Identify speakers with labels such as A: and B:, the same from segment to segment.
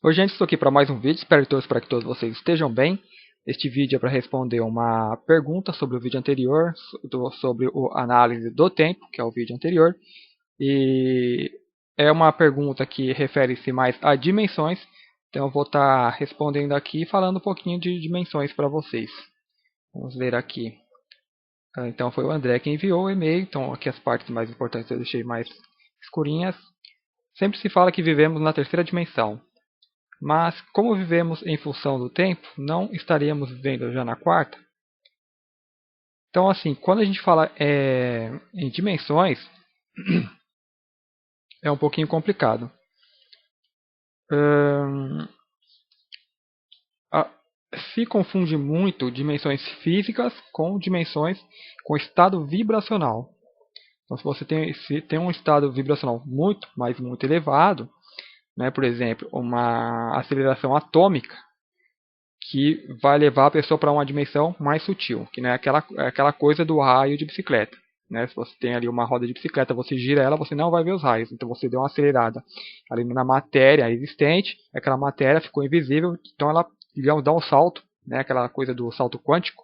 A: Oi, gente, estou aqui para mais um vídeo, espero para que todos vocês estejam bem. Este vídeo é para responder uma pergunta sobre o vídeo anterior, sobre a análise do tempo, que é o vídeo anterior. E é uma pergunta que refere-se mais a dimensões, então eu vou estar respondendo aqui e falando um pouquinho de dimensões para vocês. Vamos ver aqui. Então foi o André que enviou o e-mail, então aqui as partes mais importantes eu deixei mais escurinhas. Sempre se fala que vivemos na terceira dimensão. Mas, como vivemos em função do tempo, não estaríamos vivendo já na quarta? Então, assim, quando a gente fala em dimensões, é um pouquinho complicado. Hum, Se confunde muito dimensões físicas com dimensões com estado vibracional. Então, se tem um estado vibracional muito, mas muito elevado, né, por exemplo, uma aceleração atômica, que vai levar a pessoa para uma dimensão mais sutil, que não é aquela coisa do raio de bicicleta. Né? Se você tem ali uma roda de bicicleta, você gira ela, você não vai ver os raios. Então você deu uma acelerada ali na matéria existente, aquela matéria ficou invisível, então ela, digamos, dá um salto, né? Aquela coisa do salto quântico,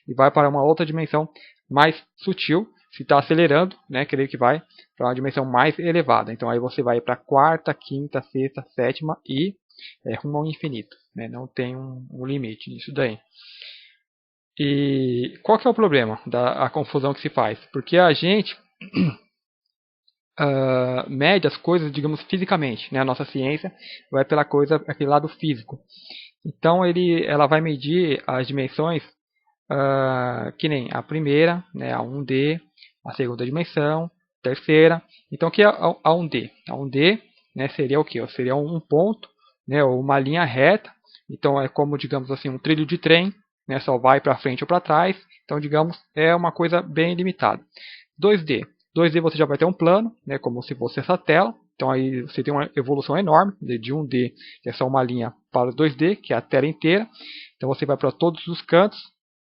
A: e vai para uma outra dimensão mais sutil. Se está acelerando, né, creio que vai para uma dimensão mais elevada. Então aí você vai para a quarta, quinta, sexta, sétima e rumo ao infinito. Né? Não tem um limite nisso daí. E qual que é o problema da confusão que se faz? Porque a gente mede as coisas, digamos, fisicamente. Né? A nossa ciência vai pela coisa, aquele lado físico. Então ela vai medir as dimensões que nem a primeira, né, a 1D, a segunda dimensão, terceira. Então o que é a 1D? A 1D, né, seria o que? Seria um ponto, né, ou uma linha reta. Então é como, digamos assim, um trilho de trem, né, só vai para frente ou para trás. Então, digamos, é uma coisa bem limitada. 2D. 2D você já vai ter um plano, né, como se fosse essa tela. Então aí você tem uma evolução enorme de 1D, que é só uma linha, para 2D, que é a tela inteira. Então você vai para todos os cantos,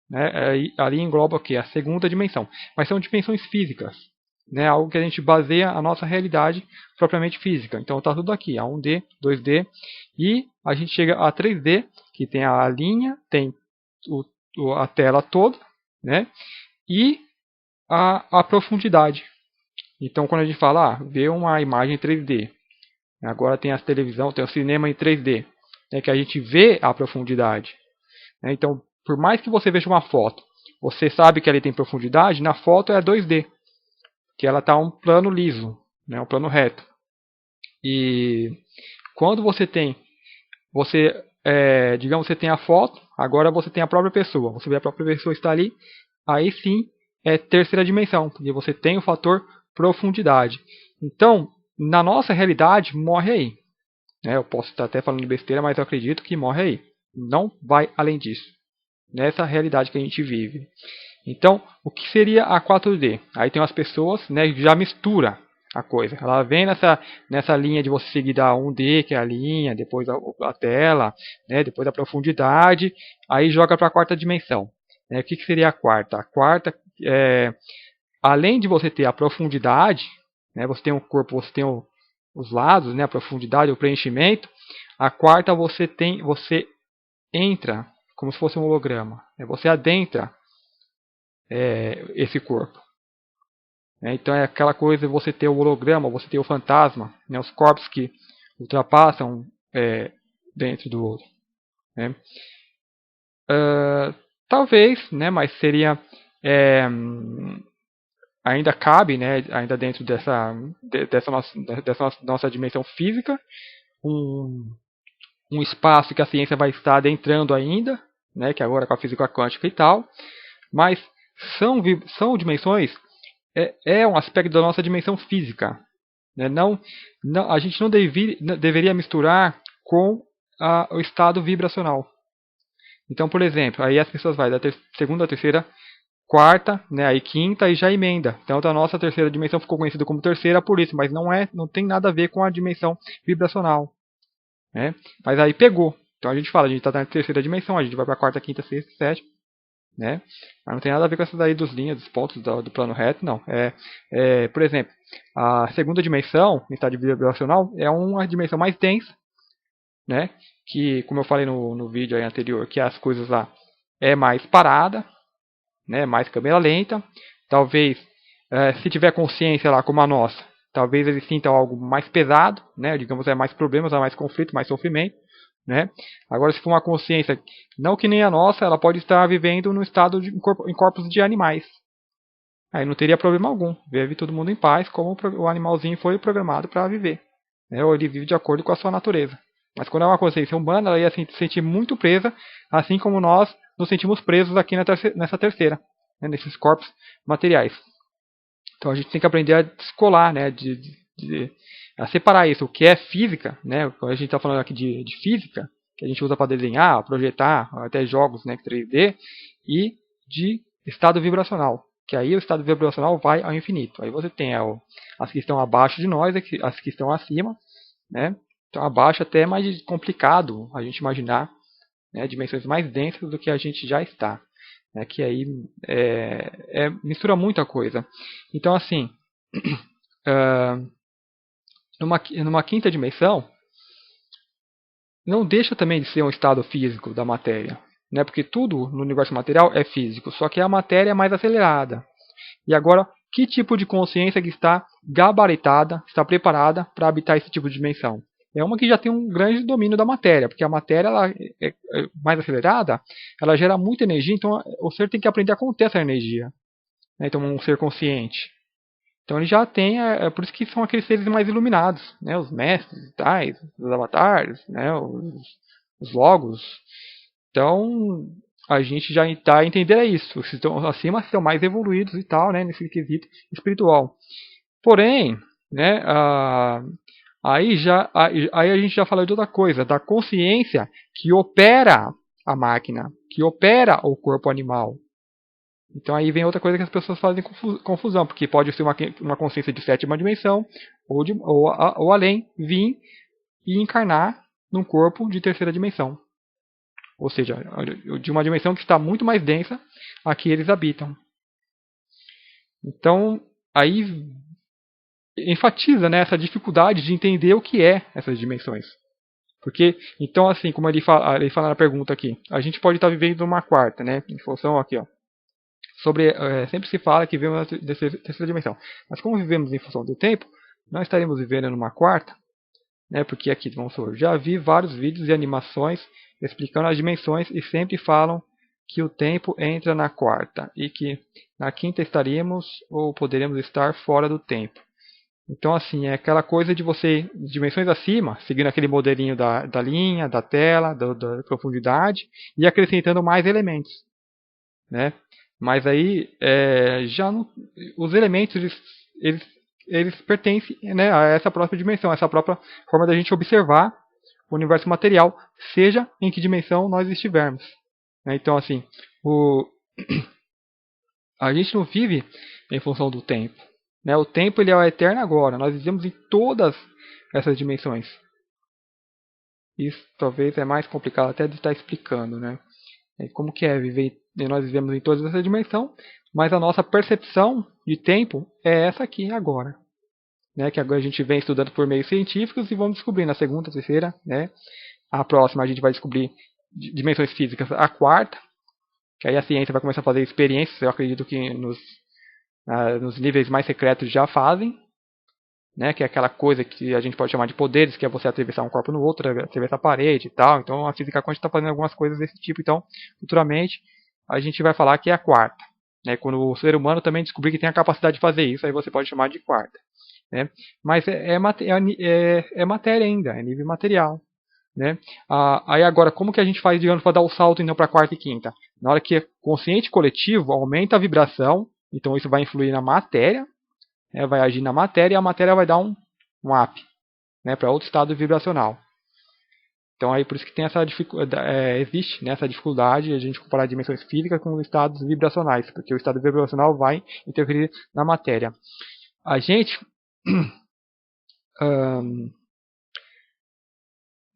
A: né, ali engloba o que? A segunda dimensão. Mas são dimensões físicas, né, algo que a gente baseia a nossa realidade propriamente física. Então está tudo aqui, a 1D, 2D, e a gente chega a 3D, que tem a linha, tem a tela toda, né, e a profundidade. Então, quando a gente fala, vê uma imagem 3D, agora tem a televisão, tem o cinema em 3D, né, que a gente vê a profundidade. Né? Então, por mais que você veja uma foto, você sabe que ela tem profundidade, na foto é 2D, que ela está um plano liso, né, um plano reto. E quando digamos, você tem a foto, agora você tem a própria pessoa, você vê a própria pessoa está ali, aí sim é terceira dimensão, porque você tem o fator profundidade. Então, na nossa realidade, morre aí. Né? Eu posso estar até falando besteira, mas eu acredito que morre aí. Não vai além disso. Nessa realidade que a gente vive. Então, o que seria a 4D? Aí tem as pessoas, né, que já mistura a coisa. Ela vem nessa linha de você seguir da 1D, que é a linha, depois a tela, né, depois a profundidade, aí joga para a quarta dimensão. O que seria a quarta? A quarta, além de você ter a profundidade, né, você tem o corpo, você tem os lados, né, a profundidade, o preenchimento. A quarta você entra como se fosse um holograma. Né, você adentra esse corpo. Então é aquela coisa de você ter o holograma, você ter o fantasma, né, os corpos que ultrapassam dentro do outro. Né. Talvez, né, mas seria ainda cabe, né, ainda dentro dessa nossa dimensão física, um espaço que a ciência vai estar adentrando ainda, né, que agora com a física quântica e tal, mas são dimensões, um aspecto da nossa dimensão física. Né? A gente não deveria misturar com o estado vibracional. Então, por exemplo, aí as pessoas vão da segunda, terceira, quarta, né, aí quinta e já emenda. Então a nossa terceira dimensão ficou conhecida como terceira por isso, mas não tem nada a ver com a dimensão vibracional. Né? Mas aí pegou. Então a gente fala, a gente está na terceira dimensão, a gente vai para a quarta, quinta, sexta, sétima. Né? Mas não tem nada a ver com essas aí dos linhas, dos pontos do plano reto, não. Por exemplo, a segunda dimensão, em estado vibracional, é uma dimensão mais densa, né? Que, como eu falei no vídeo aí anterior, que as coisas lá é mais parada, né? Mais câmera lenta. Talvez, se tiver consciência lá como a nossa, talvez eles sintam algo mais pesado, né? Digamos, é mais problemas, é mais conflito, mais sofrimento, né? Agora, se for uma consciência não que nem a nossa, ela pode estar vivendo no estado em corpos de animais. Aí não teria problema algum. Vive todo mundo em paz, como o animalzinho foi programado para viver, né? Ou ele vive de acordo com a sua natureza. Mas quando é uma consciência humana, ela ia se sentir muito presa, assim como nós nos sentimos presos aqui nessa terceira, né? Nesses corpos materiais. Então a gente tem que aprender a descolar, né? A separar isso, o que é física, né? Quando a gente está falando aqui de física, que a gente usa para desenhar, projetar, até jogos, né, 3D, e de estado vibracional, que aí o estado vibracional vai ao infinito. Aí você tem as que estão abaixo de nós, as que estão acima, né? Então abaixo até é mais complicado a gente imaginar, né, dimensões mais densas do que a gente já está, né? Que aí mistura muita coisa. Então assim, uh, numa quinta dimensão, não deixa também de ser um estado físico da matéria, né? Porque tudo no universo material é físico, só que a matéria é mais acelerada. E agora, que tipo de consciência que está gabaritada, está preparada para habitar esse tipo de dimensão? É uma que já tem um grande domínio da matéria, porque a matéria ela é mais acelerada, ela gera muita energia, então o ser tem que aprender a conter essa energia, né? Então, um ser consciente. Então ele já tem, por isso que são aqueles seres mais iluminados, né? Os mestres e tais, os avatares, né? Os logos. Então a gente já está a entender isso. Os que estão acima estão mais evoluídos e tal, né? Nesse quesito espiritual. Porém, né? Aí a gente já falou de outra coisa, da consciência que opera a máquina, que opera o corpo animal. Então aí vem outra coisa que as pessoas fazem confusão, porque pode ser uma consciência de sétima dimensão ou além vir e encarnar num corpo de terceira dimensão. Ou seja, de uma dimensão que está muito mais densa a que eles habitam. Então aí enfatiza, né, essa dificuldade de entender o que é essas dimensões. Porque, então assim, como ele fala na pergunta aqui, a gente pode estar vivendo uma quarta, né, em função aqui, ó. Sempre se fala que vivemos na terceira dimensão. Mas como vivemos em função do tempo, nós estaremos vivendo numa quarta, né? Porque aqui, vamos supor, já vi vários vídeos e animações explicando as dimensões e sempre falam que o tempo entra na quarta e que na quinta estaríamos ou poderemos estar fora do tempo. Então, assim, é aquela coisa de você, dimensões acima, seguindo aquele modelinho da linha, da tela, da profundidade, e acrescentando mais elementos, né? Mas aí já não, os elementos eles pertencem, né, a essa própria dimensão, a essa própria forma da gente observar o universo material, seja em que dimensão nós estivermos, né? Então assim, a gente não vive em função do tempo, né? O tempo ele é o eterno agora. Nós vivemos em todas essas dimensões. Isso talvez é mais complicado até de estar explicando, né? Como que é viver, nós vivemos em todas essas dimensões, mas a nossa percepção de tempo é essa aqui agora, né? Que agora a gente vem estudando por meios científicos e vamos descobrir na segunda, terceira, né? A próxima a gente vai descobrir dimensões físicas, a quarta, que aí a ciência vai começar a fazer experiências, eu acredito que nos níveis mais secretos já fazem, né? Que é aquela coisa que a gente pode chamar de poderes, que é você atravessar um corpo no outro, atravessar a parede e tal. Então a física quântica está fazendo algumas coisas desse tipo. Então, futuramente, a gente vai falar que é a quarta, né? Quando o ser humano também descobrir que tem a capacidade de fazer isso, aí você pode chamar de quarta, né? Mas é matéria ainda, é nível material, né? Aí agora, como que a gente faz, digamos, para dar o salto então para a quarta e quinta? Na hora que é consciente coletivo, aumenta a vibração, então isso vai influir na matéria, né, vai agir na matéria e a matéria vai dar um up, né, para outro estado vibracional. Então aí por isso que tem essa dificuldade, existe, né, essa dificuldade de a gente comparar dimensões físicas com estados vibracionais, porque o estado vibracional vai interferir na matéria. A gente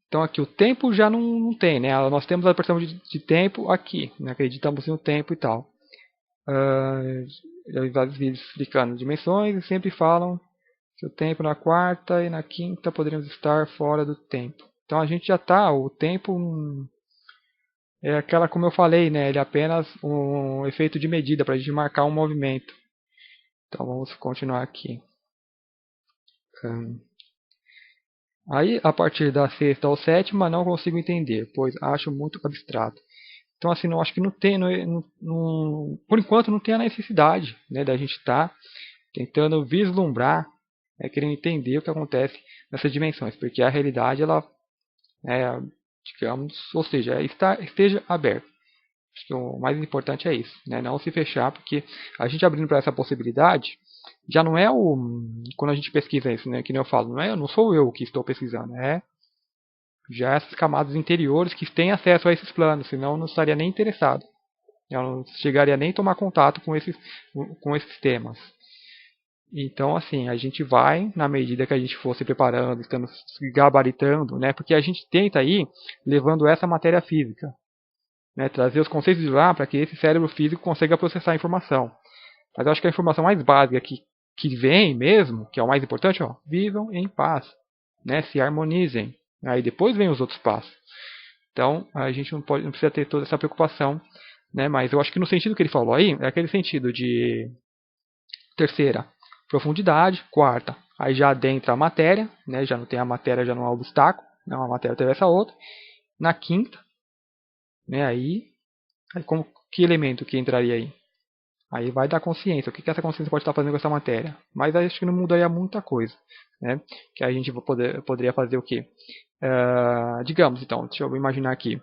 A: então aqui o tempo já não tem, né? Nós temos a percepção de tempo aqui, né? Acreditamos no tempo e tal. Já vi vários vídeos explicando dimensões e sempre falam que o tempo na quarta e na quinta poderíamos estar fora do tempo. Então a gente já está, o tempo é aquela, como eu falei, né? Ele é apenas um efeito de medida para a gente marcar um movimento. Então vamos continuar aqui. Aí, a partir da sexta ou sétima, não consigo entender, pois acho muito abstrato. Então, assim, não acho que não tem, por enquanto, não tem a necessidade, né, da gente estar tentando vislumbrar, querendo entender o que acontece nessas dimensões, porque a realidade, ela, é, digamos, ou seja, esteja aberta. Acho que o mais importante é isso, né? Não se fechar, porque a gente abrindo para essa possibilidade, já não é quando a gente pesquisa isso, né? Que nem eu falo, não sou eu que estou pesquisando, é já essas camadas interiores que têm acesso a esses planos, senão eu não estaria nem interessado. Eu não chegaria nem a tomar contato com esses temas. Então, assim, a gente vai, na medida que a gente for se preparando, estamos se gabaritando, né? Porque a gente tenta ir levando essa matéria física, né, trazer os conceitos de lá para que esse cérebro físico consiga processar a informação. Mas eu acho que a informação mais básica que vem mesmo, que é o mais importante, ó, vivam em paz, né, se harmonizem. Aí depois vem os outros passos. Então a gente não precisa ter toda essa preocupação, né, mas eu acho que no sentido que ele falou aí, é aquele sentido de terceira, profundidade, quarta, aí já adentra a matéria, né, já não tem a matéria, já não há obstáculo, não, a matéria atravessa a outra. Na quinta, né, aí que elemento que entraria aí? Aí vai da consciência. O que essa consciência pode estar fazendo com essa matéria? Mas acho que não mudaria muita coisa. Né? Que a gente poderia fazer o quê? Digamos, então, deixa eu imaginar aqui.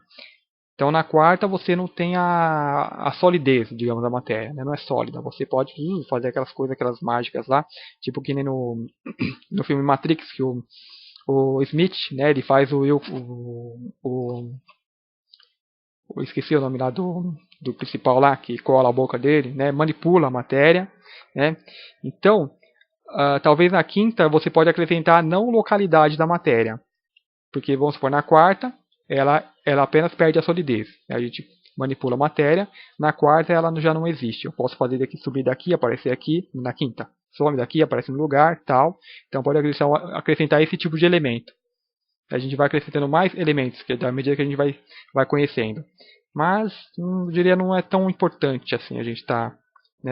A: Então, na quarta, você não tem a solidez, digamos, da matéria. Né? Não é sólida. Você pode fazer aquelas coisas, aquelas mágicas lá. Tipo que nem no filme Matrix, que o Smith, né, ele faz eu esqueci o nome lá do principal lá, que cola a boca dele, né? Manipula a matéria, né? Então, talvez na quinta você pode acrescentar a não localidade da matéria, porque vamos supor, na quarta ela apenas perde a solidez, né? A gente manipula a matéria, na quarta ela já não existe. Eu posso fazer daqui, subir daqui, aparecer aqui, na quinta. Some daqui, aparece no lugar, tal. Então pode acrescentar esse tipo de elemento. A gente vai acrescentando mais elementos à medida que a gente vai conhecendo. Mas, eu diria, não é tão importante assim a gente estar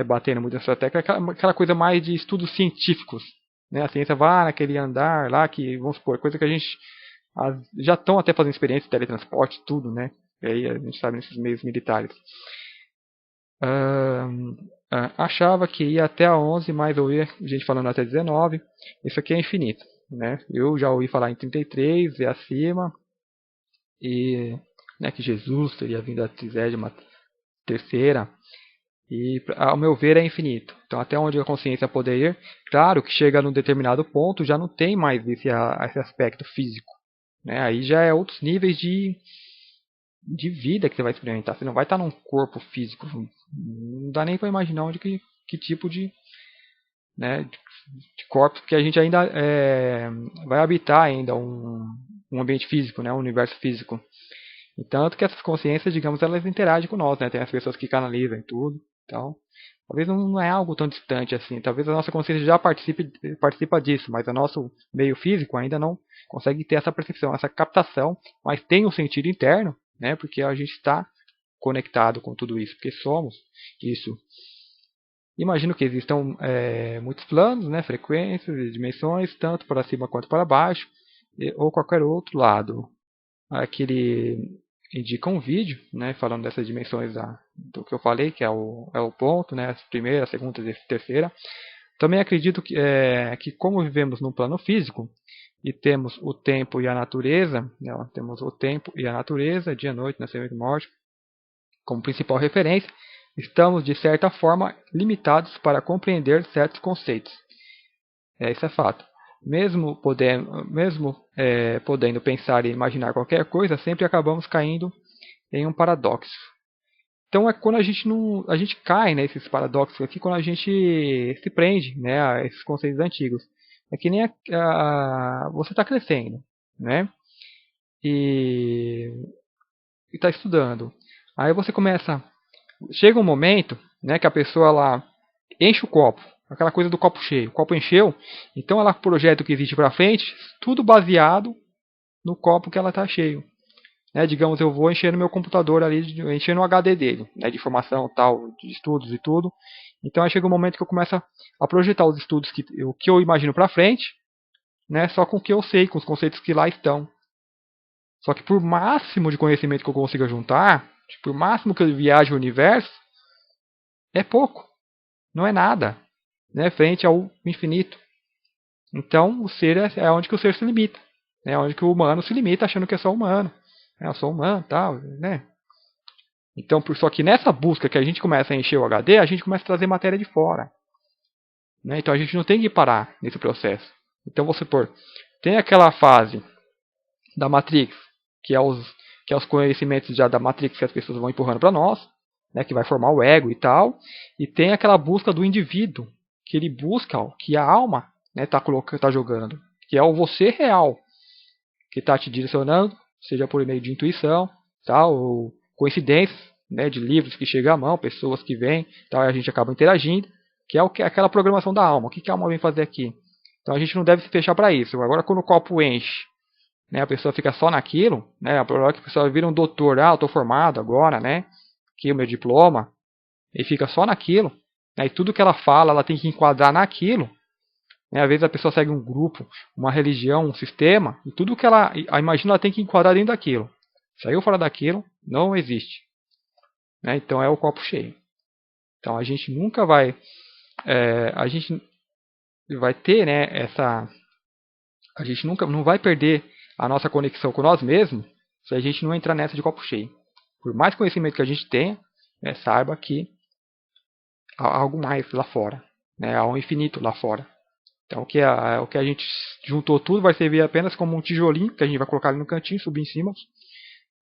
A: batendo muito nessa tecla. Aquela coisa mais de estudos científicos. Né? A ciência vai naquele andar lá, que, vamos supor, coisa que a gente já estão até fazendo experiência de teletransporte, tudo, né? E aí a gente sabe nesses meios militares. Achava que ia até a 11, mas ouvi gente falando até 19. Isso aqui é infinito. Né? Eu já ouvi falar em 33 e acima, e né, que Jesus teria vindo a 33ª, e ao meu ver é infinito. Então até onde a consciência poder ir, claro que chega num determinado ponto, já não tem mais esse aspecto físico. Né? Aí já é outros níveis de vida que você vai experimentar. Você não vai estar num corpo físico. Não dá nem para imaginar onde que tipo né, de corpos, porque a gente ainda vai habitar ainda um ambiente físico, né, um universo físico. E tanto que essas consciências, digamos, elas interagem com nós, né? Tem as pessoas que canalizam e tudo. Então, talvez não é algo tão distante assim. Talvez a nossa consciência já participa disso, mas o nosso meio físico ainda não consegue ter essa percepção, essa captação, mas tem um sentido interno, né? Porque a gente está conectado com tudo isso, porque somos isso. Imagino que existam muitos planos, né, frequências e dimensões, tanto para cima quanto para baixo, ou qualquer outro lado. Aqui ele indica um vídeo, né, falando dessas dimensões do que eu falei, que é o ponto, né, a primeira, a segunda e a terceira. Também acredito que como vivemos num plano físico, e temos o tempo e a natureza, né, temos o tempo e a natureza, dia, noite, nascimento e morte, como principal referência, estamos, de certa forma, limitados para compreender certos conceitos. Isso é fato. Mesmo podendo pensar e imaginar qualquer coisa, sempre acabamos caindo em um paradoxo. Então é quando a gente cai nesses paradoxos aqui, quando a gente se prende, né, a esses conceitos antigos. É que nem você está crescendo, né, e está estudando. Aí você começa. Chega um momento, né, que a pessoa lá enche o copo, aquela coisa do copo cheio. O copo encheu, então ela projeta o que existe para frente, tudo baseado no copo que ela está cheio. Né, digamos, eu vou encher no meu computador ali, encher no HD dele, né, de informação, tal, de estudos e tudo. Então aí chega um momento que eu começo a projetar os estudos que eu imagino para frente, né, só com o que eu sei, com os conceitos que lá estão. Só que por máximo de conhecimento que eu consiga juntar, por máximo que eu viaje o universo, é pouco, não é nada, né, frente ao infinito. Então o ser é onde que o ser se limita, é onde que o humano se limita achando que é só humano. Eu sou humano, tal, né? Então, só que nessa busca que a gente começa a encher o HD, a gente começa a trazer matéria de fora. Né? Então a gente não tem que parar nesse processo. Então, vou supor, tem aquela fase da Matrix, que é os conhecimentos já da Matrix que as pessoas vão empurrando para nós, né, que vai formar o ego e tal. E tem aquela busca do indivíduo, que ele busca o que a alma tá jogando, que é o você real, que está te direcionando, seja por meio de intuição, tal, ou coincidências, né, de livros que chegam à mão, pessoas que vêm, tal, e a gente acaba interagindo, que é aquela programação da alma. O que a alma vem fazer aqui? Então a gente não deve se fechar para isso. Agora, quando o copo enche, né, a pessoa fica só naquilo, né, a hora que a pessoa vira um doutor, eu estou formado agora, né, aqui é o meu diploma, e fica só naquilo, né, e tudo que ela fala, ela tem que enquadrar naquilo. Às vezes a pessoa segue um grupo, uma religião, um sistema, e tudo que ela imagina ela tem que enquadrar dentro daquilo. Saiu fora daquilo, não existe. Né? Então é o copo cheio. Então a gente nunca vai. A gente vai ter, né, essa. A gente nunca não vai perder a nossa conexão com nós mesmos se a gente não entrar nessa de copo cheio. Por mais conhecimento que a gente tenha, né, saiba que há algo mais lá fora. Né, há um infinito lá fora. Então o que a gente juntou tudo vai servir apenas como um tijolinho que a gente vai colocar ali no cantinho, subir em cima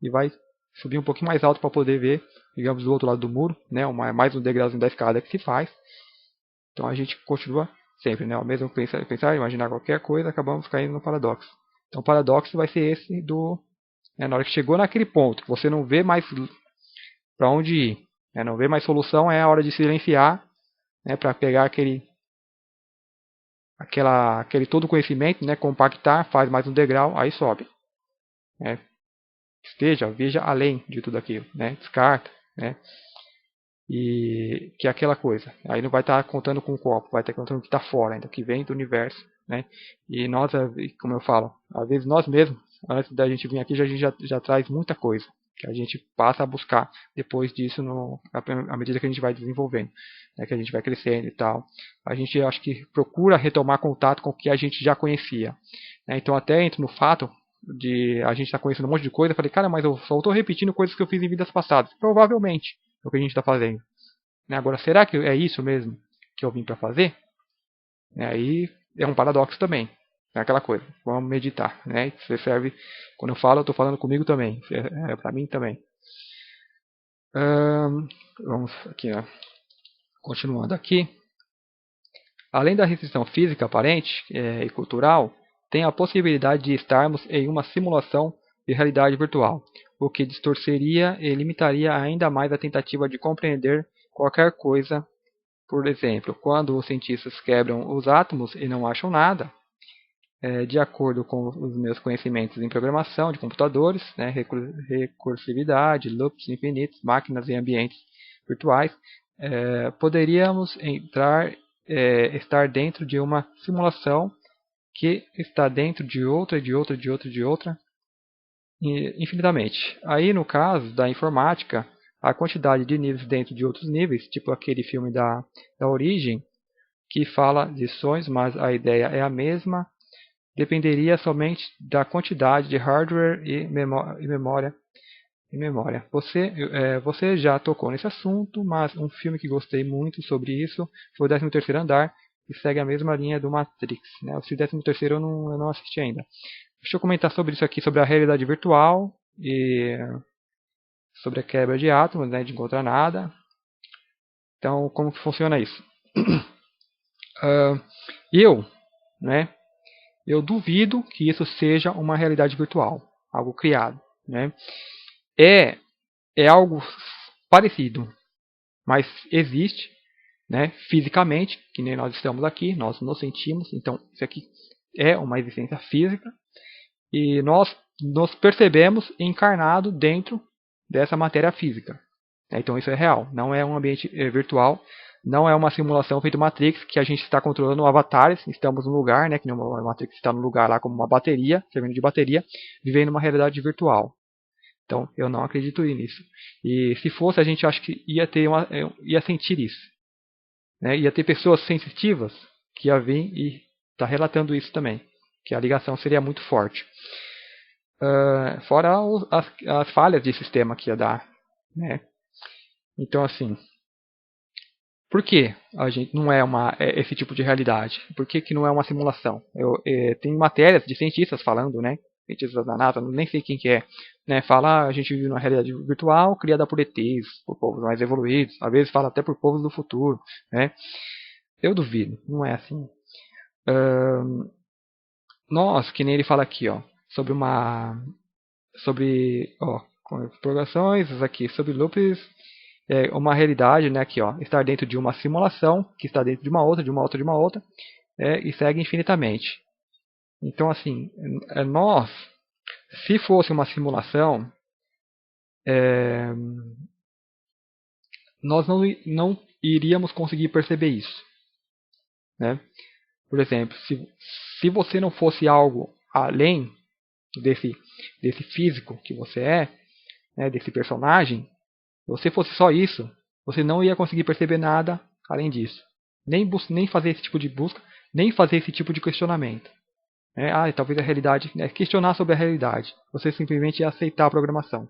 A: e vai subir um pouquinho mais alto para poder ver, digamos, do outro lado do muro, né? Mais um degrauzinho da escada que se faz. Então a gente continua sempre, né? Ao mesmo pensar, imaginar qualquer coisa, acabamos caindo no paradoxo. Então o paradoxo vai ser esse na hora que chegou naquele ponto, que você não vê mais para onde ir, né? Não vê mais solução, é a hora de silenciar, né? Para pegar aquele todo conhecimento, né, compactar, faz mais um degrau, aí sobe. Né? Veja além de tudo aquilo, né? Descarta, né? E que é aquela coisa. Aí não vai estar contando com o copo, vai estar contando o que está fora, ainda que vem do universo, né? E nós, como eu falo, às vezes nós mesmos, antes da gente vir aqui, a gente já traz muita coisa que a gente passa a buscar depois disso à medida que a gente vai desenvolvendo, né, que a gente vai crescendo e tal. A gente acho que procura retomar contato com o que a gente já conhecia. Né? Então até entro no fato de a gente estar conhecendo um monte de coisa, eu falei, cara, mas eu só estou repetindo coisas que eu fiz em vidas passadas. Provavelmente é o que a gente está fazendo. Né? Agora, será que é isso mesmo que eu vim para fazer? Aí é um paradoxo também. É aquela coisa, vamos meditar, né? Isso serve, quando eu falo, eu estou falando comigo também, para mim também. Vamos aqui, ó. Continuando aqui. Além da restrição física aparente e cultural, tem a possibilidade de estarmos em uma simulação de realidade virtual, o que distorceria e limitaria ainda mais a tentativa de compreender qualquer coisa. Por exemplo, quando os cientistas quebram os átomos e não acham nada, de acordo com os meus conhecimentos em programação de computadores, né, recursividade, loops infinitos, máquinas em ambientes virtuais, poderíamos estar dentro de uma simulação que está dentro de outra, infinitamente. Aí, no caso da informática, a quantidade de níveis dentro de outros níveis, tipo aquele filme da Origem, que fala de sonhos, mas a ideia é a mesma, dependeria somente da quantidade de hardware e memória. Você já tocou nesse assunto, mas um filme que gostei muito sobre isso foi o 13º Andar, que segue a mesma linha do Matrix. Né? O 13º eu não assisti ainda. Deixa eu comentar sobre isso aqui, sobre a realidade virtual e sobre a quebra de átomos, né, de encontrar nada. Então, como que funciona isso? Né, eu duvido que isso seja uma realidade virtual, algo criado. Né? É algo parecido, mas existe, né, fisicamente, que nem nós estamos aqui, nós nos sentimos, então isso aqui é uma existência física, e nós nos percebemos encarnado dentro dessa matéria física. Então isso é real, não é um ambiente virtual, não é uma simulação feita Matrix que a gente está controlando avatares, estamos no lugar, né, que no Matrix está no lugar lá como uma bateria, servindo de bateria, vivendo uma realidade virtual. Então eu não acredito nisso. E se fosse, a gente acha que ia sentir isso, né? Ia ter pessoas sensitivas que ia vir e tá relatando isso também, que a ligação seria muito forte. Fora as falhas de sistema que ia dar, né? Então, assim, por que a gente não é esse tipo de realidade? Por que não é uma simulação? Tem matérias de cientistas falando, né? Cientistas da NASA, nem sei quem que é, né? Fala, a gente vive numa realidade virtual criada por ETs, por povos mais evoluídos, às vezes fala até por povos do futuro, né? Eu duvido, não é assim. Nós, que nem ele fala aqui, ó, com explorações, aqui, sobre loops, uma realidade, né, aqui, ó, estar dentro de uma simulação, que está dentro de uma outra, de uma outra, de uma outra, e segue infinitamente. Então, assim, nós, se fosse uma simulação, nós não iríamos conseguir perceber isso, né? Por exemplo, se você não fosse algo além desse físico que você é, né, desse personagem, se você fosse só isso, você não ia conseguir perceber nada além disso. Nem fazer esse tipo de busca, nem fazer esse tipo de questionamento. Talvez a realidade, questionar sobre a realidade. Você simplesmente ia aceitar a programação.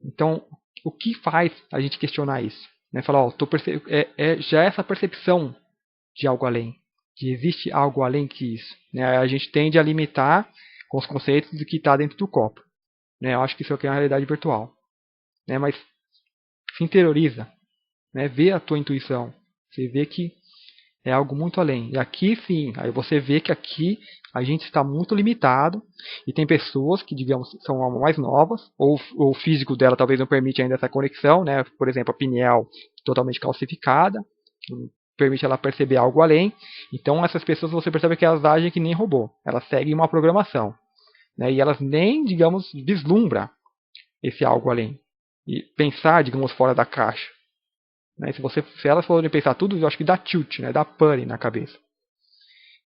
A: Então, o que faz a gente questionar isso? Falar, já é essa percepção de algo além, que existe algo além que isso. A gente tende a limitar com os conceitos do que está dentro do copo. Eu acho que isso aqui é uma realidade virtual. Mas se interioriza, vê a tua intuição, você vê que é algo muito além. E aqui sim, aí você vê que aqui a gente está muito limitado e tem pessoas que, digamos, são mais novas, ou o físico dela talvez não permite ainda essa conexão, por exemplo, a pineal totalmente calcificada, permite ela perceber algo além. Então essas pessoas você percebe que elas agem que nem robô, elas seguem uma programação, e elas nem, digamos, vislumbram esse algo além. E pensar, digamos, fora da caixa. Se elas forem pensar tudo, eu acho que dá tilt, dá pane na cabeça.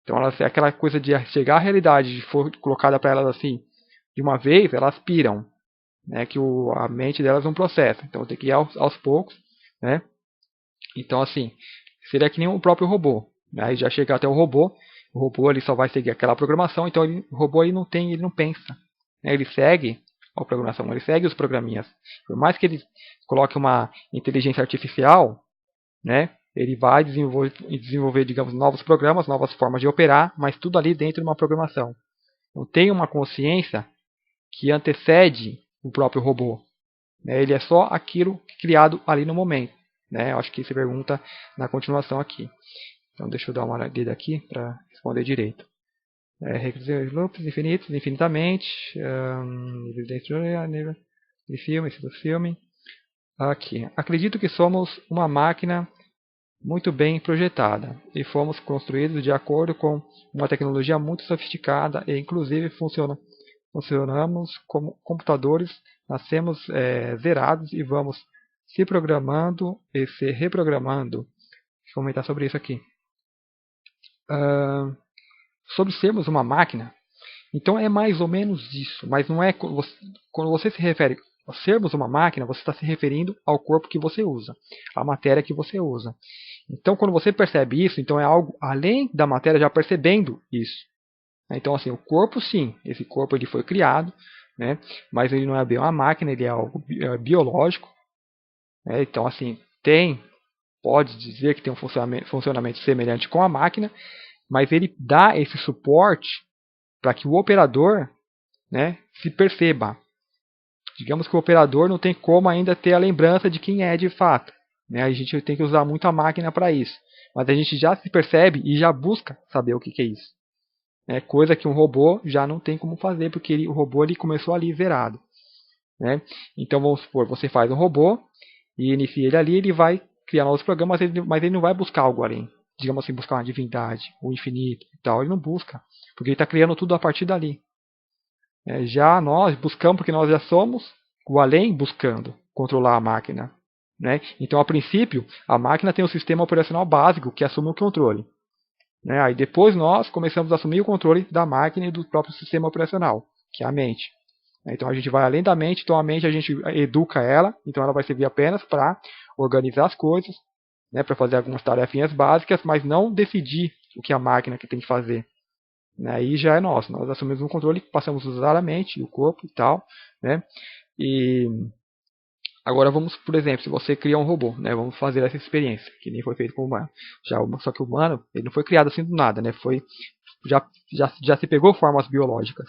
A: Então, aquela coisa de chegar à realidade, for colocada para elas assim, de uma vez, elas piram. Que a mente delas não processa. Então, tem que ir aos poucos. Então, assim, seria que nem o próprio robô. Aí já chegar até o robô ele só vai seguir aquela programação. Então, o robô ele não pensa. Ele segue a programação, ele segue os programinhas. Por mais que ele coloque uma inteligência artificial, ele vai desenvolver, digamos, novos programas, novas formas de operar, mas tudo ali dentro de uma programação. Então tem uma consciência que antecede o próprio robô. Ele é só aquilo criado ali no momento. Eu acho que se pergunta na continuação aqui. Então deixa eu dar uma olhada aqui para responder direito. Loops infinitos, infinitamente. De filme, do filme. Aqui. Acredito que somos uma máquina muito bem projetada e fomos construídos de acordo com uma tecnologia muito sofisticada e inclusive funcionamos como computadores, nascemos zerados e vamos se programando e se reprogramando. Deixa eu comentar sobre isso aqui. Sobre sermos uma máquina, então é mais ou menos isso, mas não é quando você se refere a sermos uma máquina, você está se referindo ao corpo que você usa, à matéria que você usa. Então, quando você percebe isso, então é algo além da matéria já percebendo isso. Então, assim, o corpo, sim, esse corpo ele foi criado, mas ele não é bem uma máquina, ele é algo biológico. Então, assim, pode dizer que tem um funcionamento semelhante com a máquina, mas ele dá esse suporte para que o operador se perceba. Digamos que o operador não tem como ainda ter a lembrança de quem é de fato. A gente tem que usar muito a máquina para isso. Mas a gente já se percebe e já busca saber o que é isso. Coisa que um robô já não tem como fazer, porque o robô ele começou ali zerado. Então vamos supor, você faz um robô e inicia ele ali, ele vai criar novos programas, mas ele não vai buscar algo além. Digamos assim, buscar uma divindade, o infinito e tal. Ele não busca, porque ele está criando tudo a partir dali. Já nós buscamos porque nós já somos o além buscando controlar a máquina. Né? Então, a princípio, a máquina tem um sistema operacional básico que assume o controle. Né? Aí depois nós começamos a assumir o controle da máquina e do próprio sistema operacional, que é a mente. Então a gente vai além da mente, então a mente a gente educa ela, então ela vai servir apenas para organizar as coisas, né, para fazer algumas tarefinhas básicas, mas não decidir o que a máquina que tem que fazer. Né? Aí já é nosso, nós assumimos o controle, passamos a usar a mente, o corpo e tal. Né? E agora vamos, por exemplo, se você cria um robô, né, vamos fazer essa experiência, que nem foi feito com o humano. Só que o humano ele não foi criado assim do nada, né? Já se pegou formas biológicas.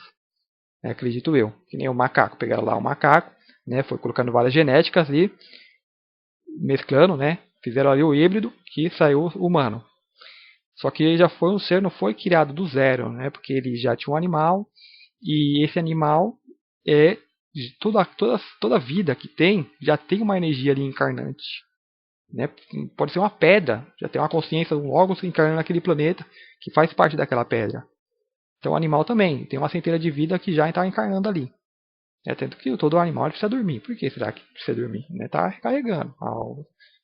A: Acredito eu, que nem o macaco. Pegaram lá o macaco, né, foi colocando várias genéticas e mesclando, né, fizeram ali o híbrido que saiu humano. Só que ele já foi um ser, não foi criado do zero, né, porque ele já tinha um animal e esse animal é toda vida que tem já tem uma energia ali encarnante. Né? Pode ser uma pedra, já tem uma consciência, um órgão encarnando naquele planeta que faz parte daquela pedra. Então o animal também tem uma centelha de vida que já está encarnando ali. Tanto que todo animal precisa dormir. Por que será que precisa dormir? Está recarregando.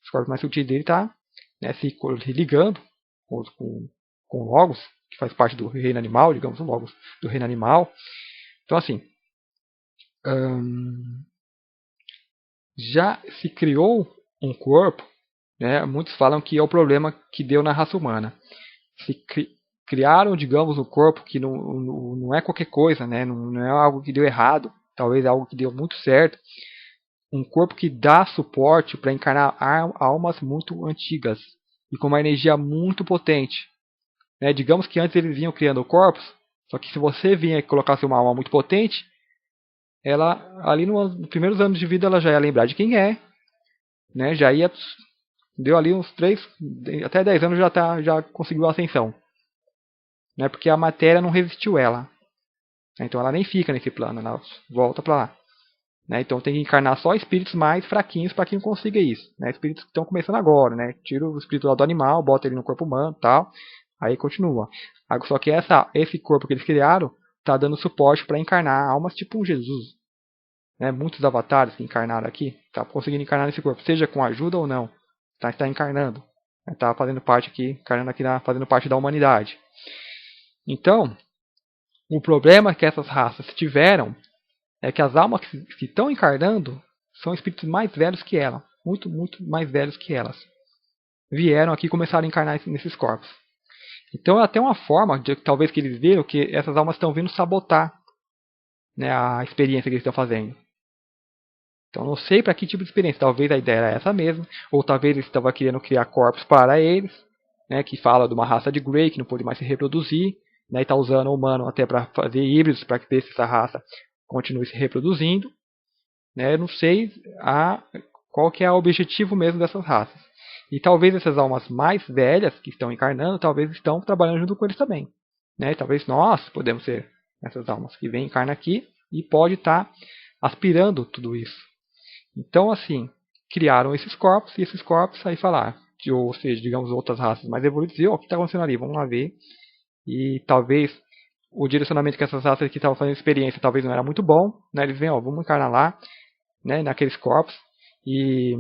A: Os corpos mais sutis dele está, né, se ligando com logos, que faz parte do reino animal, digamos, os logos do reino animal. Então assim, já se criou um corpo, né, muitos falam que é o problema que deu na raça humana. Se criaram, digamos, um corpo que não é qualquer coisa, né, não é algo que deu errado, talvez é algo que deu muito certo. Um corpo que dá suporte para encarnar almas muito antigas e com uma energia muito potente. Né? Digamos que antes eles vinham criando corpos, só que se você vinha e colocasse uma alma muito potente, ela ali nos primeiros anos de vida ela já ia lembrar de quem é, né? Já ia, deu ali uns 3 até 10 anos já conseguiu a ascensão, né? Porque a matéria não resistiu ela. Então ela nem fica nesse plano, ela volta para lá. Né? Então tem que encarnar só espíritos mais fraquinhos para quem consiga isso. Né? Espíritos que estão começando agora, né? Tira o espírito lá do animal, bota ele no corpo humano, tal, aí continua. Só que esse corpo que eles criaram está dando suporte para encarnar almas tipo um Jesus. Né? Muitos avatares que encarnaram aqui, tá conseguindo encarnar nesse corpo, seja com ajuda ou não, está encarnando, está fazendo parte aqui, encarnando aqui, fazendo parte da humanidade. Então, o problema que essas raças tiveram é que as almas que estão encarnando são espíritos mais velhos que ela, muito, muito mais velhos que elas. Vieram aqui e começaram a encarnar nesses corpos. Então é até uma forma, de talvez que eles viram que essas almas estão vindo sabotar, né, a experiência que eles estão fazendo. Então não sei para que tipo de experiência, talvez a ideia era essa mesmo, ou talvez eles estavam querendo criar corpos para eles, né, que fala de uma raça de Grey que não pode mais se reproduzir, né, e está usando o humano até para fazer híbridos para que essa raça continue se reproduzindo. Né? Eu não sei qual que é o objetivo mesmo dessas raças. E talvez essas almas mais velhas que estão encarnando, talvez estão trabalhando junto com eles também. Né? E talvez nós podemos ser essas almas que vêm encarnar aqui e pode estar aspirando tudo isso. Então, assim, criaram esses corpos e esses corpos aí falaram, ou seja, digamos, outras raças mais evoluídas, o que está acontecendo ali? Vamos lá ver. E talvez o direcionamento que essas raças que estavam fazendo experiência talvez não era muito bom. Né? Eles vêm, vamos encarnar lá, né, naqueles corpos. E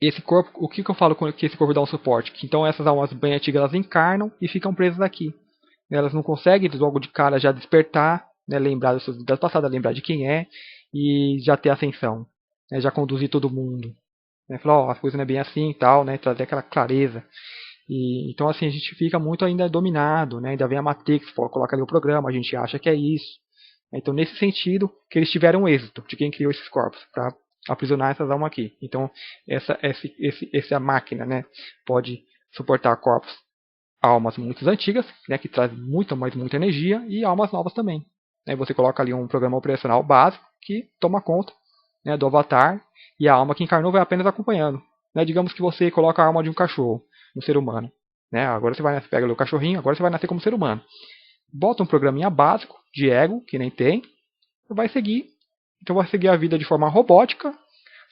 A: esse corpo, o que eu falo que esse corpo dá um suporte? Que então essas almas bem antigas elas encarnam e ficam presas aqui. Elas não conseguem logo de cara já despertar, né, lembrar das suas vidas passadas, lembrar de quem é e já ter ascensão, né, já conduzir todo mundo. Né, falar, as coisas não é bem assim e tal, né, trazer aquela clareza. E, então assim a gente fica muito ainda dominado, né, ainda vem a Matrix, coloca ali o programa, a gente acha que é isso. Então, nesse sentido, que eles tiveram êxito de quem criou esses corpos para aprisionar essas almas aqui. Então, essa máquina, né, pode suportar corpos, almas muito antigas, né, que trazem muita, mas muita energia, e almas novas também. Aí você coloca ali um programa operacional básico que toma conta, né, do avatar, e a alma que encarnou vai apenas acompanhando. Né, digamos que você coloca a alma de um cachorro no ser humano. Né, agora você vai pega ali o cachorrinho, agora você vai nascer como ser humano. Bota um programinha básico de ego, que nem tem, e vai seguir. Então vai seguir a vida de forma robótica,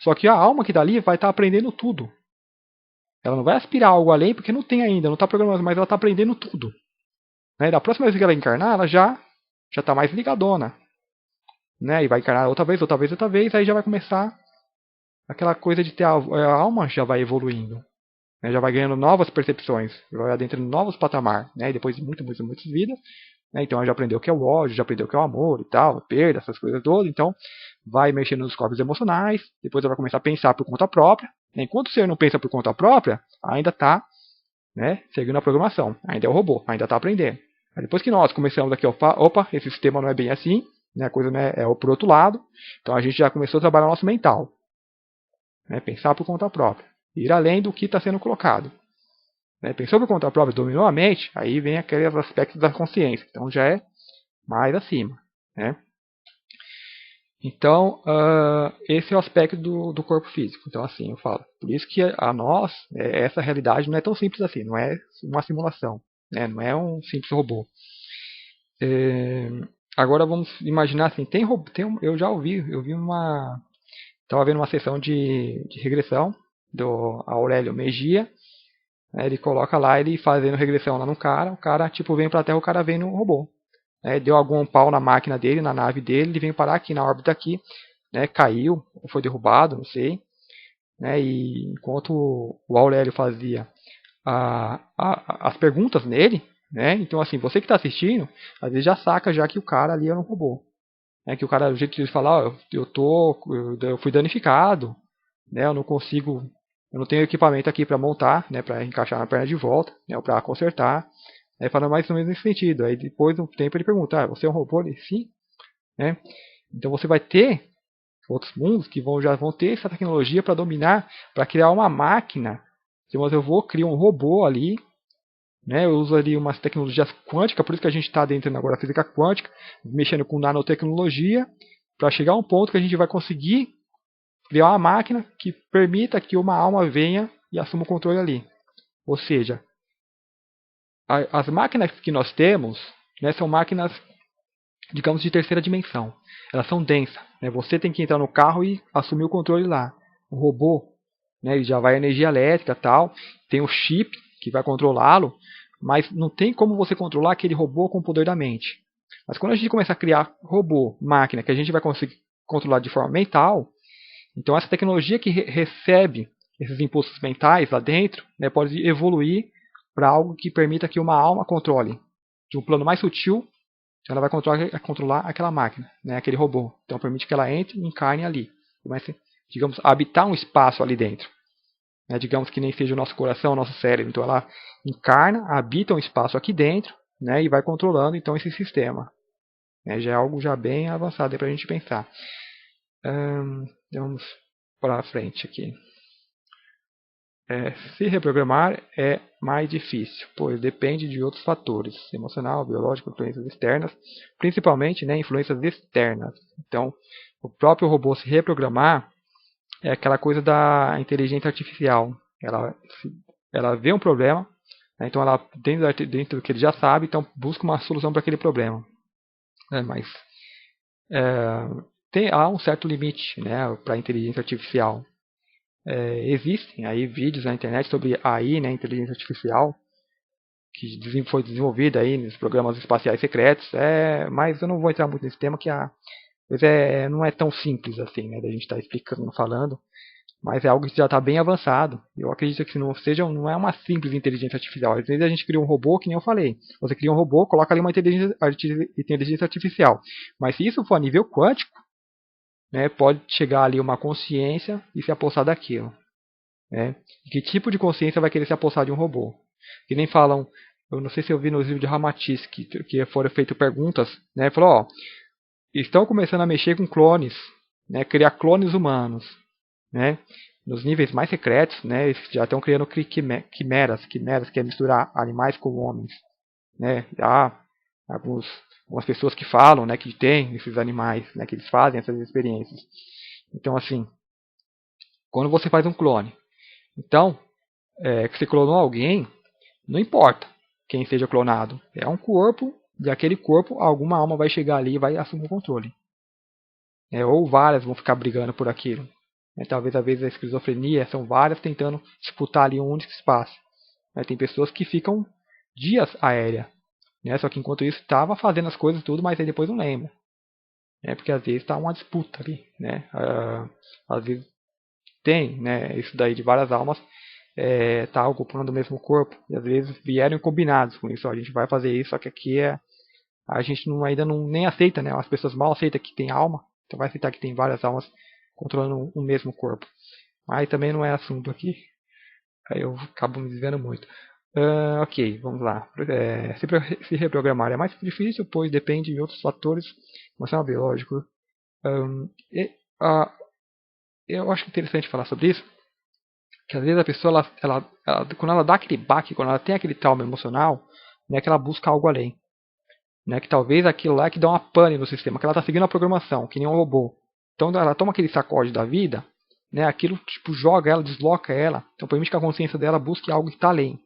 A: só que a alma que dali vai estar aprendendo tudo. Ela não vai aspirar algo além, porque não tem ainda, não está programando, mas ela está aprendendo tudo. Né? Da próxima vez que ela encarnar, ela já está mais ligadona. né? E vai encarnar outra vez, outra vez, outra vez, aí já vai começar aquela coisa de ter a alma já vai evoluindo, né? Já vai ganhando novas percepções, vai adentrando novos patamar, né? E depois de muitas vidas, né? Então ela já aprendeu o que é o ódio, já aprendeu o que é o amor e tal, a perda, essas coisas todas, então vai mexendo nos corpos emocionais, depois ela vai começar a pensar por conta própria, né? Enquanto o ser não pensa por conta própria, ainda está, né, seguindo a programação, ainda é o robô, ainda está aprendendo. Aí depois que nós começamos aqui, opa, esse sistema não é bem assim, né, a coisa não é por outro lado, então a gente já começou a trabalhar o nosso mental, né, pensar por conta própria, ir além do que está sendo colocado. Né, pensou por conta própria, dominou a mente, aí vem aqueles aspectos da consciência, então já é mais acima. Né? Então, esse é o aspecto do corpo físico. Então, assim, eu falo. Por isso que a nós, essa realidade não é tão simples assim. Não é uma simulação. Né? Não é um simples robô. Agora vamos imaginar assim. Eu já eu vi uma... Estava vendo uma sessão de regressão do Aurélio Mejia. Né? Ele coloca lá, ele fazendo regressão lá no cara. O cara, tipo, vem pra Terra, o cara vem no robô. Deu algum pau na máquina dele, na nave dele, ele veio parar aqui na órbita aqui, né, caiu, ou foi derrubado, não sei. Né, e enquanto o Aurélio fazia as perguntas nele, né, então assim, você que está assistindo, às vezes já saca já que o cara ali era um robô. Né, que o cara, o jeito de falar, eu fui danificado, né, eu não consigo, eu não tenho equipamento aqui para montar, né, para encaixar na perna de volta, né, ou para consertar. Aí fala mais ou menos nesse sentido. Aí depois de um tempo ele pergunta, você é um robô? Ele, sim. Né? Então você vai ter outros mundos que já vão ter essa tecnologia para dominar, para criar uma máquina. Então eu vou criar um robô ali, né? Eu uso ali umas tecnologias quânticas, por isso que a gente está dentro agora da física quântica, mexendo com nanotecnologia, para chegar a um ponto que a gente vai conseguir criar uma máquina que permita que uma alma venha e assuma o controle ali. Ou seja, as máquinas que nós temos, né, são máquinas, digamos, de terceira dimensão. Elas são densas. Né? Você tem que entrar no carro e assumir o controle lá. O robô, né, ele já vai energia elétrica tal, tem o chip que vai controlá-lo, mas não tem como você controlar aquele robô com o poder da mente. Mas quando a gente começar a criar robô, máquina, que a gente vai conseguir controlar de forma mental, então essa tecnologia que recebe esses impulsos mentais lá dentro, né, pode evoluir para algo que permita que uma alma controle de um plano mais sutil. Ela vai controlar aquela máquina, né, aquele robô. Então permite que ela entre e encarne ali. Comece, digamos, a habitar um espaço ali dentro. Né, digamos que nem seja o nosso coração, o nosso cérebro. Então ela encarna, habita um espaço aqui dentro, né, e vai controlando então esse sistema. Já é algo já bem avançado para a gente pensar. Vamos para frente aqui. Se reprogramar é mais difícil, pois depende de outros fatores, emocional, biológico, influências externas, principalmente, né, influências externas. Então, o próprio robô se reprogramar é aquela coisa da inteligência artificial. Ela vê um problema, né, então ela, dentro do que ele já sabe, então busca uma solução para aquele problema. Mas há um certo limite, né, para a inteligência artificial. Existem aí vídeos na internet sobre AI, né, inteligência artificial, que foi desenvolvida aí nos programas espaciais secretos, mas eu não vou entrar muito nesse tema, que não é tão simples assim, né, da gente estar explicando, falando, mas é algo que já está bem avançado. Eu acredito que não é uma simples inteligência artificial. Às vezes a gente cria um robô, que nem eu falei. Você cria um robô, coloca ali uma inteligência artificial. Mas se isso for a nível quântico, né, pode chegar ali uma consciência e se apossar daquilo. Né? Que tipo de consciência vai querer se apossar de um robô? Que nem falam, eu não sei se eu vi nos livros de Ramatiz, que foram feitas perguntas, né? Falou, ó, estão começando a mexer com clones, né? Criar clones humanos, né? Nos níveis mais secretos, né? Eles já estão criando quimeras, que é misturar animais com homens, né? Há algumas pessoas que falam, né, que tem esses animais, né, que eles fazem essas experiências. Então, assim, quando você faz um clone, então, que você clonou alguém, não importa quem seja clonado. É um corpo, e aquele corpo, alguma alma vai chegar ali e vai assumir o controle. Ou várias vão ficar brigando por aquilo. Talvez, às vezes, a esquizofrenia são várias tentando disputar ali um único espaço. Tem pessoas que ficam dias aérea. Só que enquanto isso estava fazendo as coisas tudo, mas aí depois não lembra. né? Porque às vezes está uma disputa ali, né? Às vezes tem, né, isso daí de várias almas tá ocupando o mesmo corpo, e às vezes vieram combinados com isso, ó, a gente vai fazer isso, só que aqui a gente ainda não nem aceita, né, as pessoas mal aceitam que tem alma, então vai aceitar que tem várias almas controlando um mesmo corpo. Aí também não é assunto aqui, aí eu acabo me desviando muito. Ok, vamos lá. Se reprogramar é mais difícil, pois depende de outros fatores emocional biológico. E, ah, eu acho interessante falar sobre isso, que às vezes a pessoa, quando ela dá aquele baque, quando ela tem aquele trauma emocional, né, que ela busca algo além. Né, que talvez aquilo lá é que dá uma pane no sistema, que ela está seguindo a programação, que nem um robô. Então ela toma aquele sacode da vida, né, aquilo tipo joga ela, desloca ela, então permite que a consciência dela busque algo que está além.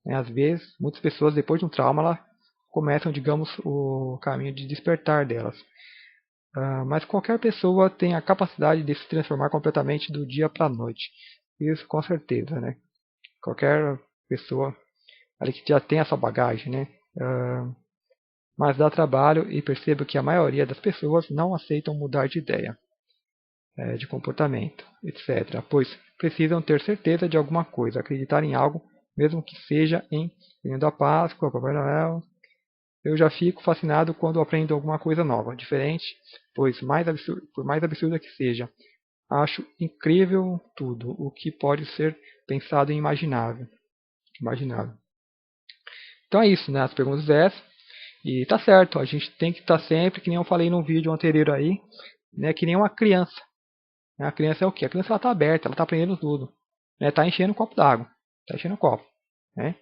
A: Né, às vezes, muitas pessoas depois de um trauma, elas começam, digamos, o caminho de despertar delas. Mas qualquer pessoa tem a capacidade de se transformar completamente do dia para a noite. Isso com certeza, né? Qualquer pessoa ali que já tem essa bagagem, né? Mas dá trabalho e percebo que a maioria das pessoas não aceitam mudar de ideia, de comportamento, etc. Pois precisam ter certeza de alguma coisa, acreditar em algo, mesmo que seja em Vinho da Páscoa, Papai Noel. Eu já fico fascinado quando aprendo alguma coisa nova, diferente, pois por mais absurda que seja, acho incrível tudo o que pode ser pensado e imaginável. Então é isso, né? As perguntas é essa. E tá certo, a gente tem que estar sempre, que nem eu falei no vídeo anterior aí, né? Que nem uma criança. A criança é o quê? A criança ela tá aberta, ela tá aprendendo tudo. Né? Tá enchendo o copo d'água. Tá enchendo o copo. Né?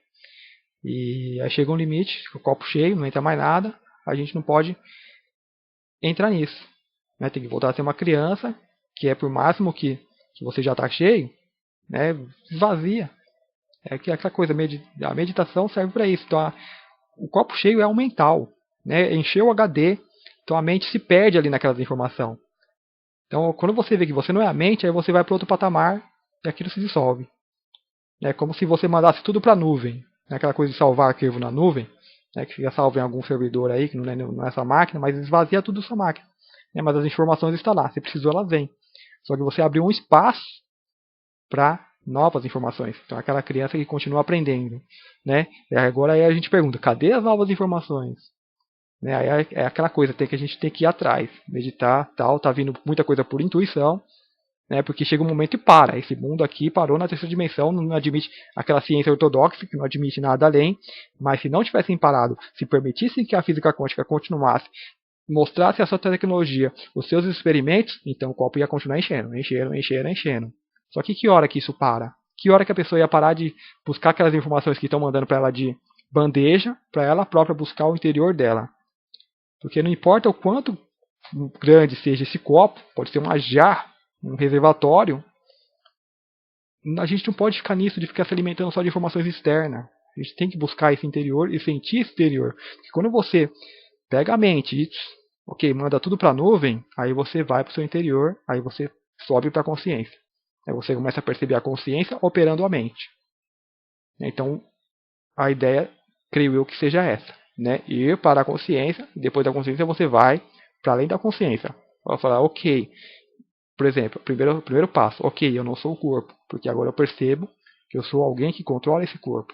A: E aí chega um limite, o copo cheio, não entra mais nada, a gente não pode entrar nisso. Né? Tem que voltar a ser uma criança, que é por máximo que você já está cheio, né? Esvazia. É que aquela coisa, a meditação serve para isso. Então, o copo cheio é o mental, né? Encher o HD, então a mente se perde ali naquela informação. Então, quando você vê que você não é a mente, aí você vai para outro patamar e aquilo se dissolve. É como se você mandasse tudo para a nuvem. Né? Aquela coisa de salvar arquivo na nuvem, né? Que fica salvo em algum servidor aí, que não é essa máquina, mas esvazia tudo sua máquina. Né? Mas as informações estão lá. Se precisou, elas vêm. Só que você abriu um espaço para novas informações. Então, aquela criança que continua aprendendo. Né? E agora aí a gente pergunta, cadê as novas informações? Né? Aí é aquela coisa, que a gente tem que ir atrás, meditar, tal, tá vindo muita coisa por intuição, né? Porque chega um momento e para. Esse mundo aqui parou na terceira dimensão, não admite aquela ciência ortodoxa, que não admite nada além, mas se não tivessem parado, se permitissem que a física quântica continuasse, mostrasse a sua tecnologia, os seus experimentos, então o copo ia continuar enchendo. Só que hora que isso para? Que hora que a pessoa ia parar de buscar aquelas informações que estão mandando para ela de bandeja, para ela própria buscar o interior dela? Porque não importa o quanto grande seja esse copo, pode ser uma jarra, um reservatório, a gente não pode ficar nisso de ficar se alimentando só de informações externas. A gente tem que buscar esse interior e sentir esse interior. Porque quando você pega a mente e manda tudo para a nuvem, aí você vai para o seu interior, aí você sobe para a consciência. Aí você começa a perceber a consciência operando a mente. Então, a ideia, creio eu, que seja essa. Né? Ir para a consciência, e depois da consciência você vai para além da consciência. Vai falar, ok, por exemplo, primeiro passo, ok, eu não sou o corpo, porque agora eu percebo que eu sou alguém que controla esse corpo.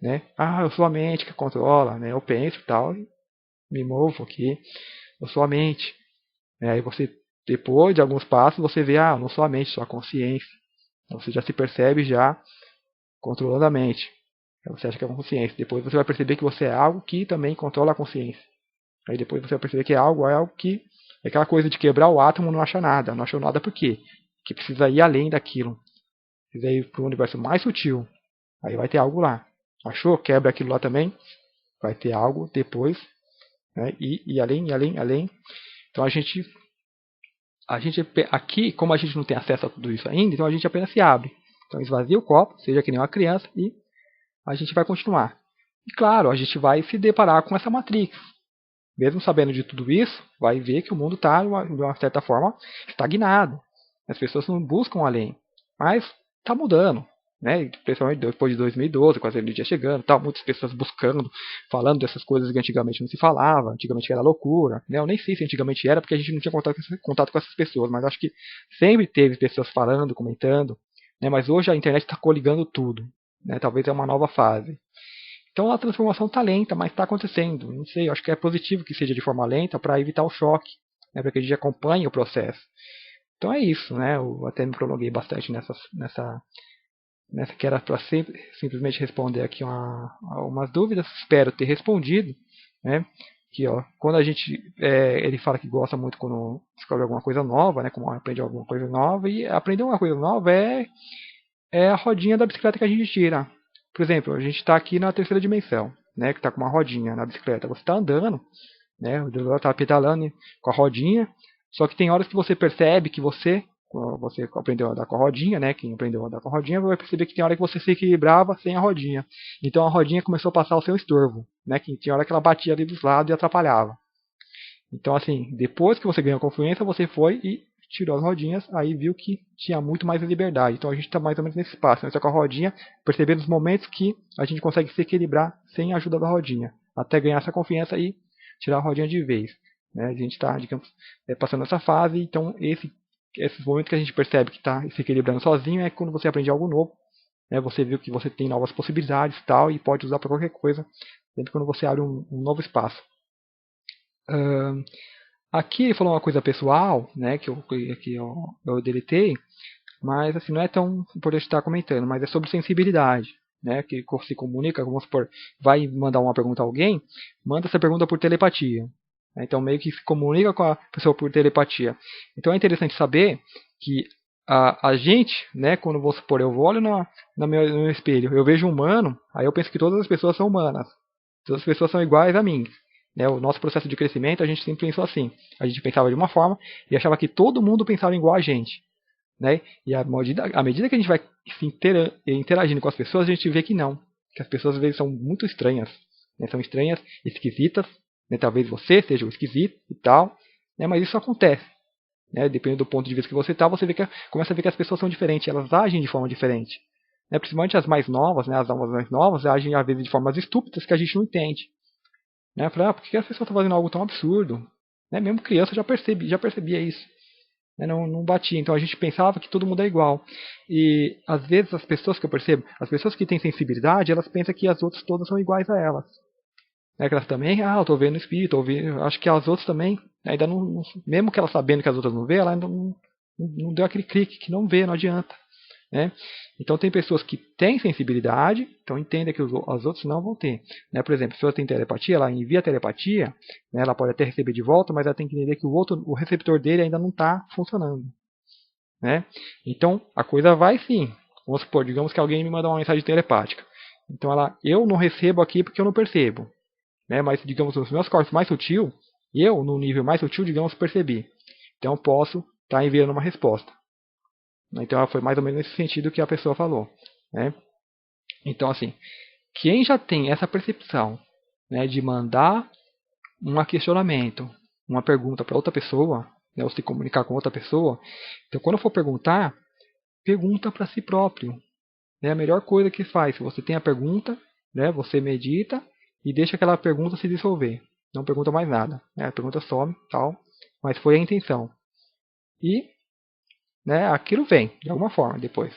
A: Né? Ah, eu sou a mente que controla, né? Eu penso e tal, me movo aqui, eu sou a mente. Aí você, depois de alguns passos, você vê, eu não sou a mente, sou a consciência. Então você já se percebe já controlando a mente. Aí você acha que é uma consciência. Depois você vai perceber que você é algo que também controla a consciência. Aí depois você vai perceber que é algo que é aquela coisa de quebrar o átomo, não acha nada. Não achou nada por quê? Porque precisa ir além daquilo. Precisa ir para um universo mais sutil. Aí vai ter algo lá. Achou? Quebra aquilo lá também. Vai ter algo depois. Né? E além. Então a gente aqui, como a gente não tem acesso a tudo isso ainda, então a gente apenas se abre. Então esvazia o copo, seja que nem uma criança, e a gente vai continuar. E claro, a gente vai se deparar com essa matrix. Mesmo sabendo de tudo isso, vai ver que o mundo está, de uma certa forma, estagnado. As pessoas não buscam além. Mas está mudando. né? Principalmente depois de 2012, com as energias chegando, tal, muitas pessoas buscando, falando dessas coisas que antigamente não se falava, antigamente era loucura, né? Eu nem sei se antigamente era, porque a gente não tinha contato com essas pessoas, mas acho que sempre teve pessoas falando, comentando, né? Mas hoje a internet está coligando tudo, né? Talvez é uma nova fase. Então a transformação está lenta, mas está acontecendo. Não sei, eu acho que é positivo que seja de forma lenta para evitar o choque, né? Para que a gente acompanhe o processo. Então é isso, né? Eu até me prolonguei bastante nessa que era para simplesmente responder aqui umas dúvidas. Espero ter respondido, né? Que ó, quando a gente ele fala que gosta muito quando descobre alguma coisa nova, né? Como aprende alguma coisa nova e aprender uma coisa nova é a rodinha da bicicleta que a gente tira. Por exemplo, a gente está aqui na terceira dimensão, né? Que está com uma rodinha na bicicleta. Você está andando, né? O está pedalando com a rodinha. Só que tem horas que você percebe que você aprendeu a andar com a rodinha, né? Quem aprendeu a andar com a rodinha vai perceber que tem hora que você se equilibrava sem a rodinha. Então a rodinha começou a passar o seu estorvo, né? Que tinha hora que ela batia ali dos lados e atrapalhava. Então assim, depois que você ganhou confiança, você foi e tirou as rodinhas, aí viu que tinha muito mais liberdade. Então a gente está mais ou menos nesse espaço, né? Só com a rodinha, percebendo os momentos que a gente consegue se equilibrar sem a ajuda da rodinha, até ganhar essa confiança e tirar a rodinha de vez. Né? A gente está, digamos, passando essa fase, então esses momentos que a gente percebe que está se equilibrando sozinho é quando você aprende algo novo, né? Você viu que você tem novas possibilidades e tal, e pode usar para qualquer coisa, sempre quando você abre um novo espaço. Aqui ele falou uma coisa pessoal, né, que eu deletei, mas assim, não é tão importante estar comentando, mas é sobre sensibilidade, né, que se comunica, vamos supor, vai mandar uma pergunta a alguém, manda essa pergunta por telepatia. Então meio que se comunica com a pessoa por telepatia. Então é interessante saber que a gente, né, quando vou supor, eu olho no meu espelho, eu vejo um humano, aí eu penso que todas as pessoas são humanas, todas as pessoas são iguais a mim. Né, o nosso processo de crescimento, a gente sempre pensou assim. A gente pensava de uma forma e achava que todo mundo pensava igual a gente. Né? E à medida que a gente vai se interagindo com as pessoas, a gente vê que não. Que as pessoas às vezes são muito estranhas. Né? São estranhas, esquisitas. Né? Talvez você seja o esquisito e tal. Né? Mas isso acontece. Né? Dependendo do ponto de vista que você está, você começa a ver que as pessoas são diferentes. Elas agem de forma diferente. Né? Principalmente as mais novas, né? As almas mais novas, agem às vezes de formas estúpidas que a gente não entende. Né? Eu falei, por que as pessoas estão fazendo algo tão absurdo? Né? Mesmo criança já percebia isso. Né? Não batia. Então a gente pensava que todo mundo é igual. E às vezes as pessoas que eu percebo, as pessoas que têm sensibilidade, elas pensam que as outras todas são iguais a elas. Né? Que elas também, eu tô vendo o espírito, acho que as outras também, ainda não, mesmo que elas sabendo que as outras não vê, ela ainda não deu aquele clique que não vê, não adianta. Né? Então tem pessoas que têm sensibilidade, então entendem que os outros não vão ter. Né? Por exemplo, se ela tem telepatia, ela envia telepatia, né? Ela pode até receber de volta, mas ela tem que entender que o receptor dele ainda não está funcionando. Né? Então a coisa vai sim. Vamos supor, digamos que alguém me manda uma mensagem telepática. Então eu não recebo aqui porque eu não percebo. Né? Mas digamos, nos meus corpos mais sutil, eu no nível mais sutil, digamos, percebi. Então eu posso estar enviando uma resposta. Então foi mais ou menos nesse sentido que a pessoa falou. Né? Então, assim, quem já tem essa percepção, né, de mandar um questionamento, uma pergunta para outra pessoa, né, ou se comunicar com outra pessoa, então quando for perguntar, pergunta para si próprio. É a melhor coisa que faz. Se você tem a pergunta, né, você medita e deixa aquela pergunta se dissolver. Não pergunta mais nada. Né? A pergunta some, tal, mas foi a intenção. E né, aquilo vem, de alguma forma, depois.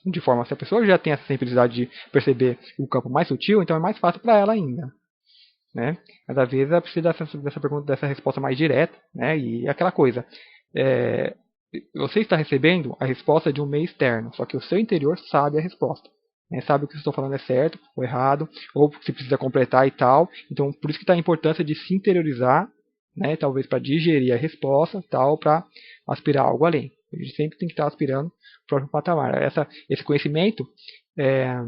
A: De forma, se a pessoa já tem essa sensibilidade de perceber o campo mais sutil, então é mais fácil para ela ainda. Né? Mas às vezes ela precisa dessa pergunta, dessa resposta mais direta, né? E aquela coisa. Você está recebendo a resposta de um meio externo, só que o seu interior sabe a resposta. Né? Sabe o que eu estou falando é certo ou errado, ou se precisa completar e tal. Então, por isso que está a importância de se interiorizar, né? Talvez para digerir a resposta, tal, para aspirar algo além. A gente sempre tem que estar aspirando o próximo patamar. Esse conhecimento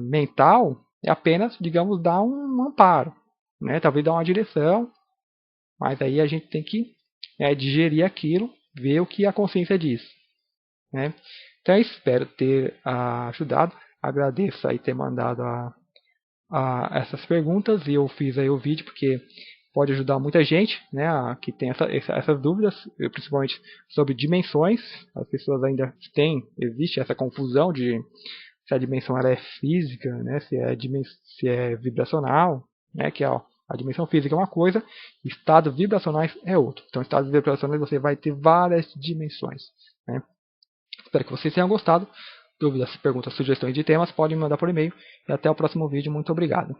A: mental é apenas, digamos, dar um amparo, né? Talvez dar uma direção, mas aí a gente tem que digerir aquilo, ver o que a consciência diz. Né? Então, eu espero ter ajudado. Agradeço aí ter mandado essas perguntas e eu fiz aí o vídeo porque pode ajudar muita gente, né, que tem essas dúvidas, principalmente sobre dimensões. As pessoas ainda existe essa confusão de se a dimensão ela é física, né, se é vibracional, né, que é a dimensão física é uma coisa, estados vibracionais é outro. Então, estados vibracionais você vai ter várias dimensões. Né? Espero que vocês tenham gostado. Dúvidas, perguntas, sugestões de temas, podem me mandar por e-mail. E até o próximo vídeo. Muito obrigado.